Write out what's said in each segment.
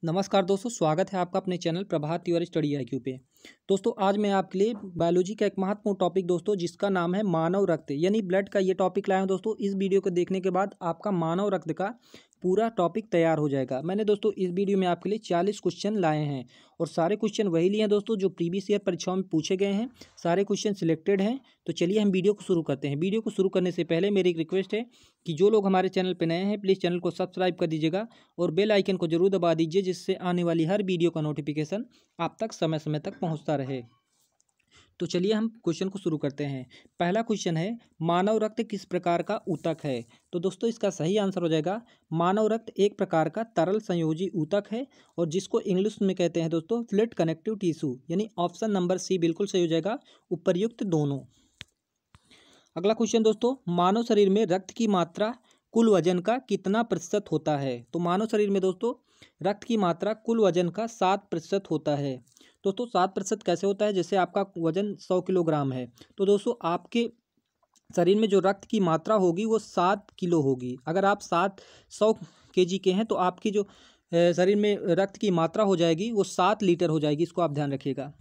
नमस्कार दोस्तों, स्वागत है आपका अपने चैनल प्रभात तिवारी स्टडी IQ पे। दोस्तों आज मैं आपके लिए बायोलॉजी का एक महत्वपूर्ण टॉपिक दोस्तों जिसका नाम है मानव रक्त यानी ब्लड का ये टॉपिक लाया हूं दोस्तों। इस वीडियो को देखने के बाद आपका मानव रक्त का पूरा टॉपिक तैयार हो जाएगा। मैंने दोस्तों इस वीडियो में आपके लिए 40 क्वेश्चन लाए हैं और सारे क्वेश्चन वही लिए हैं दोस्तों जो प्रीवियस ईयर परीक्षाओं में पूछे गए हैं। सारे क्वेश्चन सिलेक्टेड हैं। तो चलिए हम वीडियो को शुरू करते हैं। वीडियो को शुरू करने से पहले मेरी एक रिक्वेस्ट है कि जो लोग हमारे चैनल पर नए हैं प्लीज़ चैनल को सब्सक्राइब कर दीजिएगा और बेल आइकन को जरूर दबा दीजिए जिससे आने वाली हर वीडियो का नोटिफिकेशन आप तक समय समय तक पहुंचता रहे। तो चलिए हम क्वेश्चन को शुरू करते हैं। पहला क्वेश्चन है, मानव रक्त किस प्रकार का ऊतक है? तो दोस्तों इसका सही आंसर हो जाएगा, मानव रक्त एक प्रकार का तरल संयोजी ऊतक है और जिसको इंग्लिश में कहते हैं दोस्तों फ्लूइड कनेक्टिव टिश्यू, यानी ऑप्शन नंबर सी बिल्कुल सही हो जाएगा, उपर्युक्त दोनों। अगला क्वेश्चन दोस्तों, मानव शरीर में रक्त की मात्रा कुल वजन का कितना प्रतिशत होता है? तो मानव शरीर में दोस्तों रक्त की मात्रा कुल वजन का 7% होता है। दोस्तों 7% कैसे होता है? जैसे आपका वजन 100 किलोग्राम है तो दोस्तों आपके शरीर में जो रक्त की मात्रा होगी वो 7 किलो होगी। अगर आप 100 kg के हैं तो आपकी जो शरीर में रक्त की मात्रा हो जाएगी वो 7 लीटर हो जाएगी। इसको आप ध्यान रखिएगा।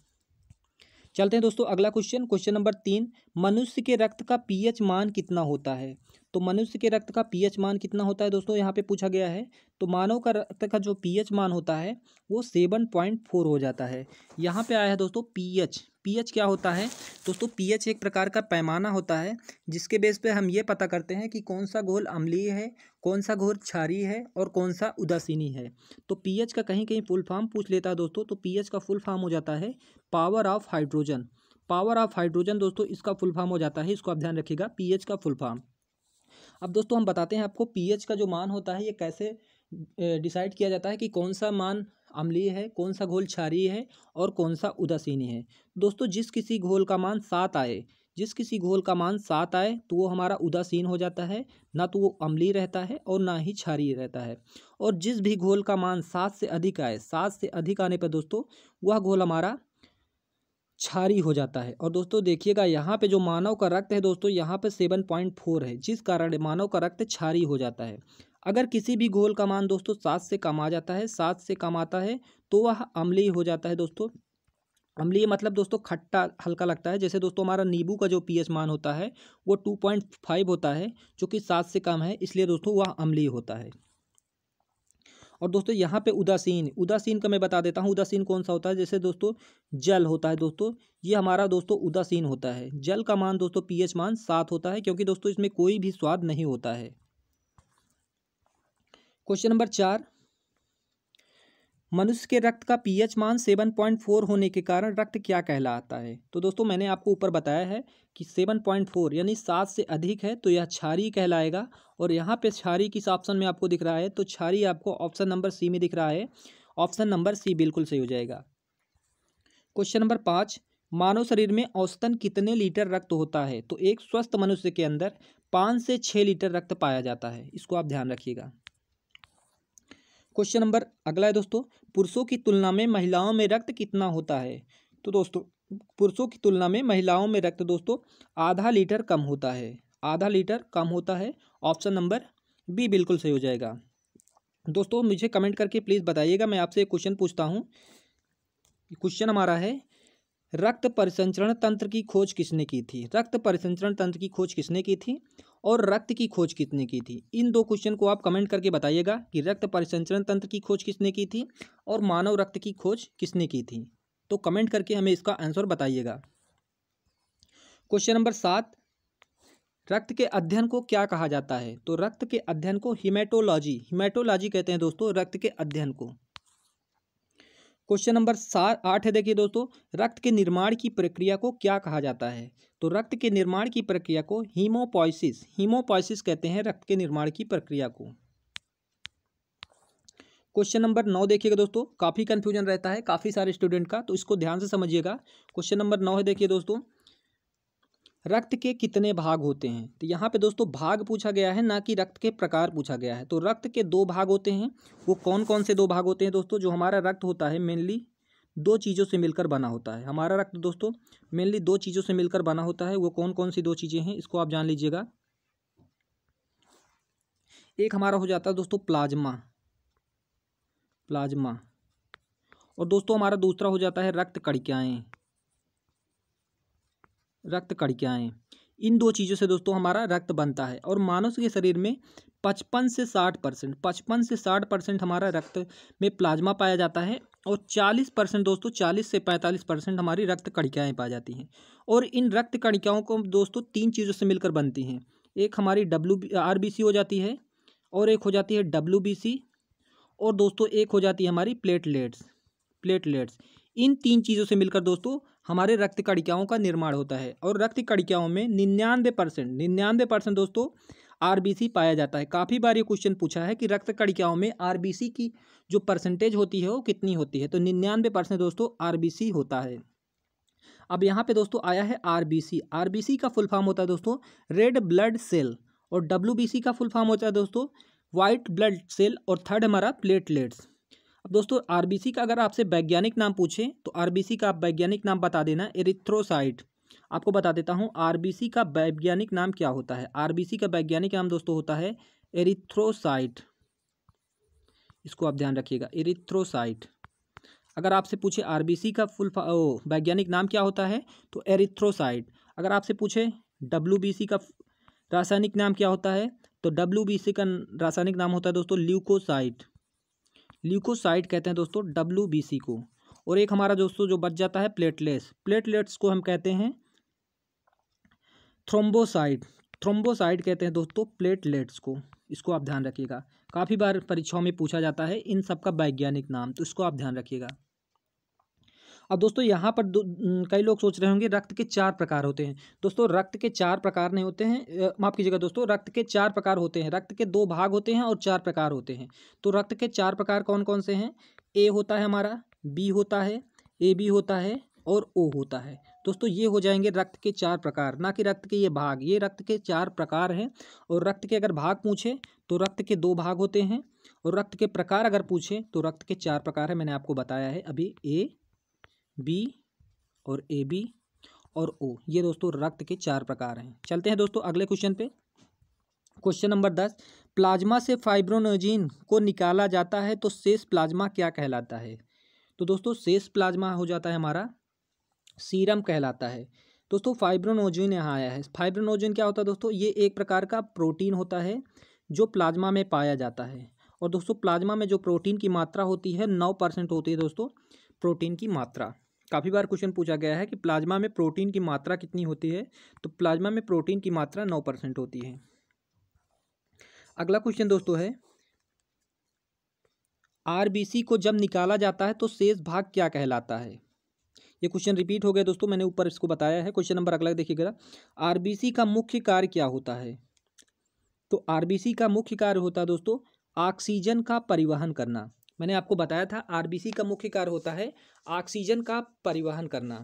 चलते हैं दोस्तों अगला क्वेश्चन नंबर 3, मनुष्य के रक्त का पीएच मान कितना होता है? तो मनुष्य के रक्त का पीएच मान कितना होता है दोस्तों यहाँ पे पूछा गया है। तो मानव का रक्त का जो पीएच मान होता है वो 7.4 हो जाता है। यहाँ पे आया है दोस्तों पीएच। पीएच क्या होता है दोस्तों? पीएच एक प्रकार का पैमाना होता है जिसके बेस पे हम ये पता करते हैं कि कौन सा घोल अम्लीय है, कौन सा घोल क्षारीय है और कौन सा उदासीनी है। तो पीएच का कहीं कहीं फुल फॉर्म पूछ लेता है दोस्तों। तो पीएच का फुल फॉर्म हो जाता है power of hydrogen. Power of hydrogen दोस्तों इसका फुल फॉर्म हो जाता है। इसको आप ध्यान रखिएगा, पीएच का फुल फॉर्म। अब दोस्तों हम बताते हैं आपको पीएच का जो मान होता है ये कैसे डिसाइड किया जाता है कि कौन सा मान अम्लीय है, कौन सा घोल क्षारीय है और कौन सा उदासीनी है। दोस्तों जिस किसी घोल का मान 7 आए, जिस किसी घोल का मान 7 आए तो वो हमारा उदासीन हो जाता है, ना तो वो अम्लीय रहता है और ना ही क्षारीय रहता है। और जिस भी घोल का मान 7 से अधिक आए, 7 से अधिक आने पर दोस्तों वह घोल हमारा क्षारीय हो जाता है। और दोस्तों देखिएगा यहाँ पे जो मानव का रक्त है दोस्तों यहाँ पे 7.4 है, जिस कारण मानव का रक्त क्षारीय हो जाता है। अगर किसी भी घोल का मान दोस्तों 7 से कम आ जाता है, 7 से कम आता है तो वह अम्लीय हो जाता है दोस्तों। अम्लीय मतलब दोस्तों खट्टा हल्का लगता है। जैसे दोस्तों हमारा नींबू का जो पीएच मान होता है वो 2.5 होता है जो कि 7 से कम है, इसलिए दोस्तों वह अम्लीय होता है। और दोस्तों यहाँ पे उदासीन, उदासीन का मैं बता देता हूँ उदासीन कौन सा होता है। जैसे दोस्तों जल होता है दोस्तों, ये हमारा दोस्तों उदासीन होता है। जल का मान दोस्तों पीएच मान 7 होता है क्योंकि दोस्तों इसमें कोई भी स्वाद नहीं होता है। क्वेश्चन नंबर 4, मनुष्य के रक्त का पीएच मान 7.4 होने के कारण रक्त क्या कहलाता है? तो दोस्तों मैंने आपको ऊपर बताया है कि 7.4 यानी 7 से अधिक है तो यह क्षारीय कहलाएगा। और यहाँ पे क्षारीय किस ऑप्शन में आपको दिख रहा है? तो क्षारीय आपको ऑप्शन नंबर सी में दिख रहा है। ऑप्शन नंबर सी बिल्कुल सही हो जाएगा। क्वेश्चन नंबर 5, मानव शरीर में औसतन कितने लीटर रक्त होता है? तो एक स्वस्थ मनुष्य के अंदर 5 से 6 लीटर रक्त पाया जाता है। इसको आप ध्यान रखिएगा। क्वेश्चन नंबर अगला है दोस्तों, पुरुषों की तुलना में महिलाओं में रक्त कितना होता है? तो दोस्तों पुरुषों की तुलना में महिलाओं में रक्त दोस्तों आधा लीटर कम होता है, आधा लीटर कम होता है। ऑप्शन नंबर बी बिल्कुल सही हो जाएगा। दोस्तों मुझे कमेंट करके प्लीज़ बताइएगा, मैं आपसे एक क्वेश्चन पूछता हूँ। क्वेश्चन हमारा है, रक्त परिसंचरण तंत्र की खोज किसने की थी? रक्त परिसंचरण तंत्र की खोज किसने की थी और रक्त की खोज किसने की थी? इन दो क्वेश्चन को आप कमेंट करके बताइएगा कि रक्त परिसंचरण तंत्र की खोज किसने की थी और मानव रक्त की खोज किसने की थी। तो कमेंट करके हमें इसका आंसर बताइएगा। क्वेश्चन नंबर 7, रक्त के अध्ययन को क्या कहा जाता है? तो रक्त के अध्ययन को हिमेटोलॉजी, हिमेटोलॉजी कहते हैं दोस्तों रक्त के अध्ययन को। क्वेश्चन नंबर 8 है, देखिए दोस्तों, रक्त के निर्माण की प्रक्रिया को क्या कहा जाता है? तो रक्त के निर्माण की प्रक्रिया को हीमोपोइसिस, हीमोपोइसिस कहते हैं रक्त के निर्माण की प्रक्रिया को। क्वेश्चन नंबर 9 देखिएगा दोस्तों, काफ़ी कंफ्यूजन रहता है काफ़ी सारे स्टूडेंट का, तो इसको ध्यान से समझिएगा। क्वेश्चन नंबर 9 है, देखिए दोस्तों, रक्त के कितने भाग होते हैं? तो यहाँ पे दोस्तों भाग पूछा गया है, ना कि रक्त के प्रकार पूछा गया है। तो रक्त के 2 भाग होते हैं। वो कौन कौन से 2 भाग होते हैं दोस्तों? जो हमारा रक्त होता है मेनली 2 चीज़ों से मिलकर बना होता है। हमारा रक्त दोस्तों मेनली 2 चीज़ों से मिलकर बना होता है। वो कौन कौन सी 2 चीज़ें हैं इसको आप जान लीजिएगा। एक हमारा हो जाता है दोस्तों प्लाज्मा, प्लाज्मा। और दोस्तों हमारा दूसरा हो जाता है रक्त कणिकाएँ। रक्त कणिकाएँ, इन दो चीज़ों से दोस्तों हमारा रक्त बनता है। और मानव के शरीर में 55 से 60% हमारा रक्त में प्लाज्मा पाया जाता है और 40% दोस्तों 40 से 45% हमारी रक्त कणिकाएँ पाई जाती हैं। और इन रक्त कणिकाओं को दोस्तों 3 चीज़ों से मिलकर बनती हैं। एक हमारी RBC हो जाती है, और एक हो जाती है WBC, और दोस्तों एक हो जाती है हमारी प्लेटलेट्स। इन 3 चीज़ों से मिलकर दोस्तों हमारे रक्त कणिकाओं का निर्माण होता है। और रक्त कणिकाओं में 99% दोस्तों RBC पाया जाता है। काफ़ी बार ये क्वेश्चन पूछा है कि रक्त कणिकाओं में RBC की जो परसेंटेज होती है वो कितनी होती है, तो 99% दोस्तों RBC होता है। अब यहाँ पे दोस्तों आया है RBC का फुल फॉर्म होता है दोस्तों रेड ब्लड सेल, और WBC का फुल फॉर्म होता है दोस्तों वाइट ब्लड सेल, और थर्ड हमारा प्लेटलेट्स। अब दोस्तों RBC का अगर आपसे वैज्ञानिक नाम पूछें तो RBC का आप वैज्ञानिक नाम बता देना एरिथ्रोसाइट। आपको बता देता हूँ RBC का वैज्ञानिक नाम क्या होता है। RBC का वैज्ञानिक नाम दोस्तों होता है एरिथ्रोसाइट। इसको आप ध्यान रखिएगा, एरिथ्रोसाइट। अगर आपसे पूछे RBC का वैज्ञानिक नाम क्या होता है तो एरिथ्रोसाइट। अगर आपसे पूछे WBC का रासायनिक नाम क्या होता है तो WBC का रासायनिक नाम होता है दोस्तों ल्यूकोसाइट कहते हैं दोस्तों WBC को। और एक हमारा दोस्तों जो बच जाता है प्लेटलेट्स को हम कहते हैं थ्रोम्बोसाइट कहते हैं दोस्तों प्लेटलेट्स को। इसको आप ध्यान रखिएगा, काफ़ी बार परीक्षाओं में पूछा जाता है इन सब का वैज्ञानिक नाम, तो इसको आप ध्यान रखिएगा। अब दोस्तों यहाँ पर कई लोग सोच रहे होंगे रक्त के 4 प्रकार होते हैं। दोस्तों रक्त के 4 प्रकार नहीं होते हैं, माफ़ कीजिएगा दोस्तों, रक्त के 4 प्रकार होते हैं। रक्त के 2 भाग होते हैं और 4 प्रकार होते हैं। तो रक्त के 4 प्रकार कौन कौन से हैं? A होता है हमारा, B होता है, AB होता है और O होता है। दोस्तों ये हो जाएंगे रक्त के 4 प्रकार, ना कि रक्त के ये भाग। ये रक्त के 4 प्रकार हैं। और रक्त के अगर भाग पूछे तो रक्त के 2 भाग होते हैं, और रक्त के प्रकार अगर पूछे तो रक्त के 4 प्रकार है। मैंने आपको बताया है अभी A, B और AB और O, ये दोस्तों रक्त के 4 प्रकार हैं। चलते हैं दोस्तों अगले क्वेश्चन पे। क्वेश्चन नंबर 10, प्लाज्मा से फाइब्रोनोजिन को निकाला जाता है तो शेष प्लाज्मा क्या कहलाता है? तो दोस्तों शेष प्लाज्मा हो जाता है हमारा सीरम कहलाता है। दोस्तों फाइब्रोनोजिन यहाँ आया है। फाइब्रोनोजिन क्या होता है दोस्तों? ये एक प्रकार का प्रोटीन होता है जो प्लाज्मा में पाया जाता है। और दोस्तों प्लाज्मा में जो प्रोटीन की मात्रा होती है 9% होती है दोस्तों प्रोटीन की मात्रा। काफ़ी बार क्वेश्चन पूछा गया है कि प्लाज्मा में प्रोटीन की मात्रा कितनी होती है, तो प्लाज्मा में प्रोटीन की मात्रा 9% होती है। अगला क्वेश्चन दोस्तों है RBC को जब निकाला जाता है तो शेष भाग क्या कहलाता है? ये क्वेश्चन रिपीट हो गया दोस्तों, मैंने ऊपर इसको बताया है। क्वेश्चन नंबर अगला देखिएगा, RBC का मुख्य कार्य क्या होता है? तो RBC का मुख्य कार्य होता है दोस्तों ऑक्सीजन का परिवहन करना। मैंने आपको बताया था RBC का मुख्य कार्य होता है ऑक्सीजन का परिवहन करना।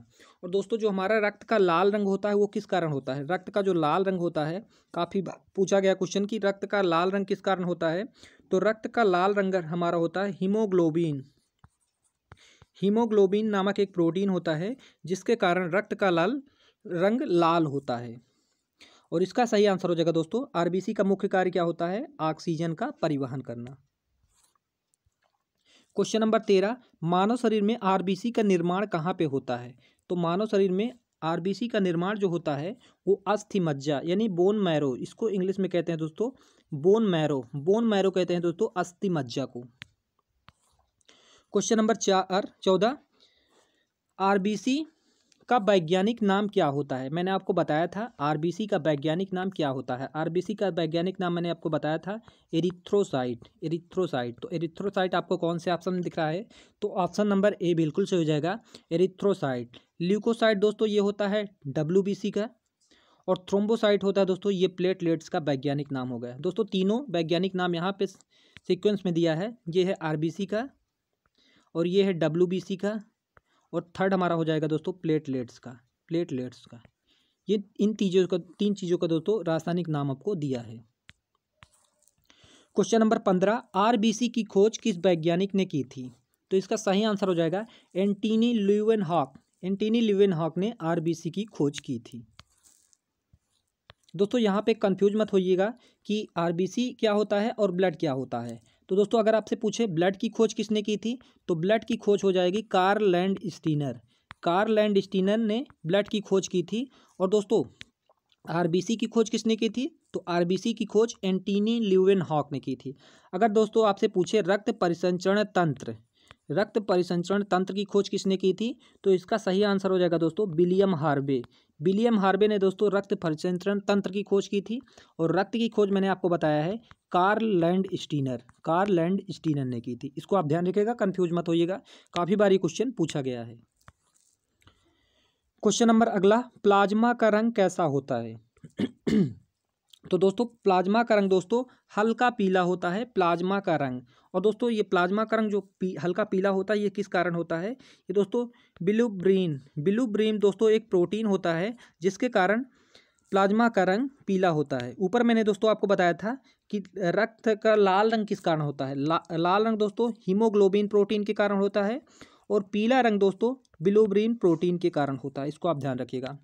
और दोस्तों जो हमारा रक्त का लाल रंग होता है वो किस कारण होता है? रक्त का जो लाल रंग होता है, काफ़ी पूछा गया क्वेश्चन कि रक्त का लाल रंग किस कारण होता है, तो रक्त का लाल रंग हमारा होता है हीमोग्लोबिन नामक एक प्रोटीन होता है जिसके कारण रक्त का रंग लाल होता है। और इसका सही आंसर हो जाएगा दोस्तों RBC का मुख्य कार्य क्या होता है? ऑक्सीजन का परिवहन करना। क्वेश्चन नंबर 13, मानव शरीर में RBC का निर्माण कहाँ पे होता है? तो मानव शरीर में RBC का निर्माण जो होता है वो अस्थि मज्जा यानी बोन मैरो, इसको इंग्लिश में कहते हैं दोस्तों बोन मैरो कहते हैं दोस्तों अस्थि मज्जा को। क्वेश्चन नंबर 14, RBC का वैज्ञानिक नाम क्या होता है? मैंने आपको बताया था RBC का वैज्ञानिक नाम क्या होता है। RBC का वैज्ञानिक नाम मैंने आपको बताया था एरिथ्रोसाइट। तो एरिथ्रोसाइट आपको कौन से ऑप्शन में दिख रहा है? तो ऑप्शन नंबर A बिल्कुल सही हो जाएगा, एरिथ्रोसाइट। ल्यूकोसाइट दोस्तों ये होता है WBC का, और थ्रोम्बोसाइट होता है दोस्तों ये प्लेटलेट्स का वैज्ञानिक नाम हो गया। दोस्तों तीनों वैज्ञानिक नाम यहाँ पे सीक्वेंस में दिया है। ये है RBC का, और ये है WBC का, और थर्ड हमारा हो जाएगा दोस्तों प्लेटलेट्स का। ये इन तीन चीज़ों का दोस्तों रासायनिक नाम आपको दिया है। क्वेश्चन नंबर 15, RBC की खोज किस वैज्ञानिक ने की थी? तो इसका सही आंसर हो जाएगा एंटनी ल्यूवेनहॉक ने RBC की खोज की थी। दोस्तों यहाँ पे कंफ्यूज मत होइएगा कि RBC क्या होता है और ब्लड क्या होता है। तो दोस्तों अगर आपसे पूछे ब्लड की खोज किसने की थी, तो ब्लड की खोज हो जाएगी कार्ल लैंडस्टीनर। कार्ल लैंडस्टीनर ने ब्लड की खोज की थी। और दोस्तों आरबीसी की खोज किसने की थी, तो आरबीसी की खोज एंटनी ल्यूवेनहॉक ने की थी। अगर दोस्तों आपसे पूछे रक्त परिसंचरण तंत्र की खोज किसने की थी, तो इसका सही आंसर हो जाएगा दोस्तों विलियम हार्वे। विलियम हार्वे ने दोस्तों रक्त परिसंचरण तंत्र की खोज की थी। और रक्त की खोज मैंने आपको बताया है कार्ल लैंडस्टीनर ने की थी। इसको आप ध्यान रखिएगा, कंफ्यूज मत होइएगा, काफ़ी बार ये क्वेश्चन पूछा गया है। क्वेश्चन नंबर अगला, प्लाज्मा का रंग कैसा होता है? तो दोस्तों प्लाज्मा का रंग दोस्तों हल्का पीला होता है, प्लाज्मा का रंग। और दोस्तों ये प्लाज्मा का रंग जो हल्का पीला होता है, ये किस कारण होता है? ये दोस्तों बिलुब्रीन दोस्तों एक प्रोटीन होता है जिसके कारण प्लाज्मा का रंग पीला होता है। ऊपर मैंने दोस्तों आपको बताया था कि रक्त का लाल रंग किस कारण होता है। लाल रंग दोस्तों हीमोग्लोबिन प्रोटीन के कारण होता है। और पीला रंग दोस्तों बिलुब्रीन प्रोटीन के कारण होता है। इसको आप ध्यान रखिएगा।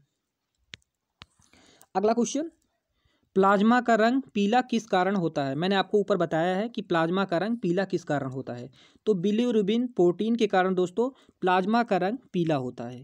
अगला क्वेश्चन, प्लाज्मा का रंग पीला किस कारण होता है? मैंने आपको ऊपर बताया है कि प्लाज्मा का रंग पीला किस कारण होता है। तो बिलिरुबिन प्रोटीन के कारण दोस्तों प्लाज्मा का रंग पीला होता है।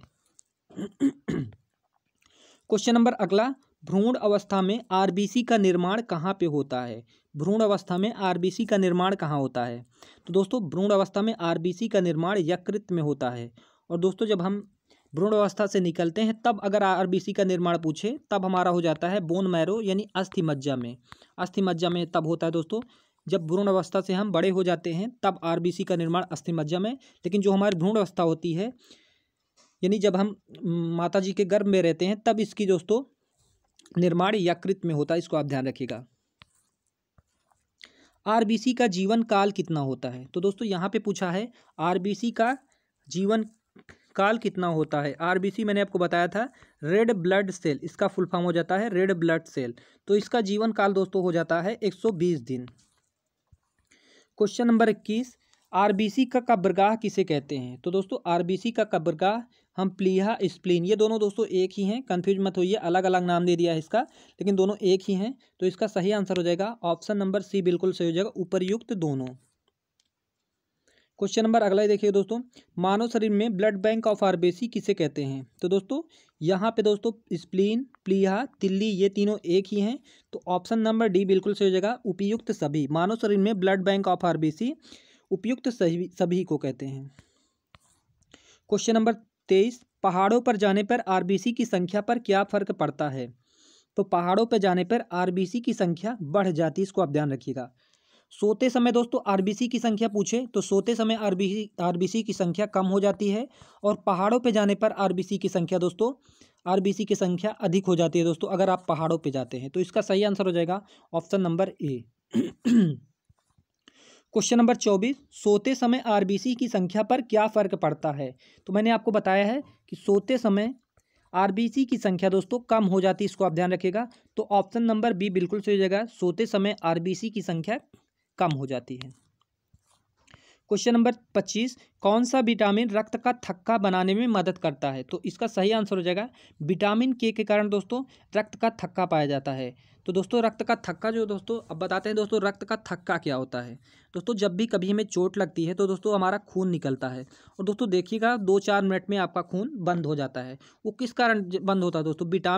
क्वेश्चन नंबर अगला, भ्रूण अवस्था में आरबीसी का निर्माण कहाँ पे होता है? भ्रूण अवस्था में आरबीसी का निर्माण कहाँ होता है? तो दोस्तों भ्रूण अवस्था में आरबीसी का निर्माण यकृत में होता है। और दोस्तों जब हम भ्रूण अवस्था से निकलते हैं तब अगर आरबीसी का निर्माण पूछे तब हमारा हो जाता है बोन मैरो यानी अस्थि मज्जा में तब होता है दोस्तों। जब भ्रूण अवस्था से हम बड़े हो जाते हैं तब आरबीसी का निर्माण अस्थि मज्जा में। लेकिन जो हमारी भ्रूण अवस्था होती है यानी जब हम माता जी के गर्भ में रहते हैं तब इसकी दोस्तों निर्माण यकृत में होता है। इसको आप ध्यान रखिएगा। आरबीसी का जीवन काल कितना होता है? तो दोस्तों यहाँ पे पूछा है आरबीसी का जीवन काल कितना होता है। आरबीसी मैंने आपको बताया था रेड ब्लड सेल, इसका फुल फॉर्म हो जाता है रेड ब्लड सेल। तो इसका जीवन काल दोस्तों हो जाता है 120 दिन। क्वेश्चन नंबर 21, आरबीसी का कब्रगाह किसे कहते हैं? तो दोस्तों आरबीसी का कब्रगाह हम प्लीहा स्प्लीन, ये दोनों दोस्तों एक ही हैं, कंफ्यूज मत होइए, अलग अलग नाम दे दिया है इसका, लेकिन दोनों एक ही हैं। तो इसका सही आंसर हो जाएगा ऑप्शन नंबर सी, बिल्कुल सही हो जाएगा, उपर्युक्त दोनों। क्वेश्चन नंबर अगला ही देखिए दोस्तों, मानव शरीर में ब्लड बैंक ऑफ आरबीसी किसे कहते हैं? तो दोस्तों यहाँ पे दोस्तों स्प्लीन, प्लीहा, तिल्ली ये तीनों एक ही हैं। तो ऑप्शन नंबर डी बिल्कुल सही हो जाएगा, उपयुक्त सभी। मानव शरीर में ब्लड बैंक ऑफ आरबीसी उपयुक्त सभी को कहते हैं। क्वेश्चन नंबर 23, पहाड़ों पर जाने पर आरबीसी की संख्या पर क्या फर्क पड़ता है? तो पहाड़ों पर जाने पर आरबीसी की संख्या बढ़ जाती है। इसको आप ध्यान रखिएगा। सोते समय दोस्तों आरबीसी की संख्या पूछे तो सोते समय आरबीसी की संख्या कम हो जाती है। और पहाड़ों पे जाने पर आरबीसी की संख्या दोस्तों अधिक हो जाती है दोस्तों, अगर आप पहाड़ों पे जाते हैं। तो इसका सही आंसर हो जाएगा option number A. Question number 24, सोते समय आरबीसी की संख्या पर क्या फर्क पड़ता है? तो मैंने आपको बताया है कि सोते समय आरबीसी की संख्या दोस्तों कम हो जाती है। इसको आप ध्यान रखिएगा। तो ऑप्शन नंबर बी बिल्कुल सही हो जाएगा, सोते समय आरबीसी की संख्या कम हो जाती है। क्वेश्चन नंबर 25, कौन सा विटामिन रक्त का थक्का बनाने में मदद करता है? तो इसका सही आंसर हो जाएगा विटामिन के कारण दोस्तों रक्त का थक्का पाया जाता है। तो दोस्तों रक्त का थक्का जो दोस्तों, अब बताते हैं दोस्तों रक्त का थक्का क्या होता है। दोस्तों जब भी कभी हमें चोट लगती है तो दोस्तों हमारा खून निकलता है। और दोस्तों देखिएगा 2-4 मिनट में आपका खून बंद हो जाता है। वो किस कारण बंद होता है दोस्तों? विटामिन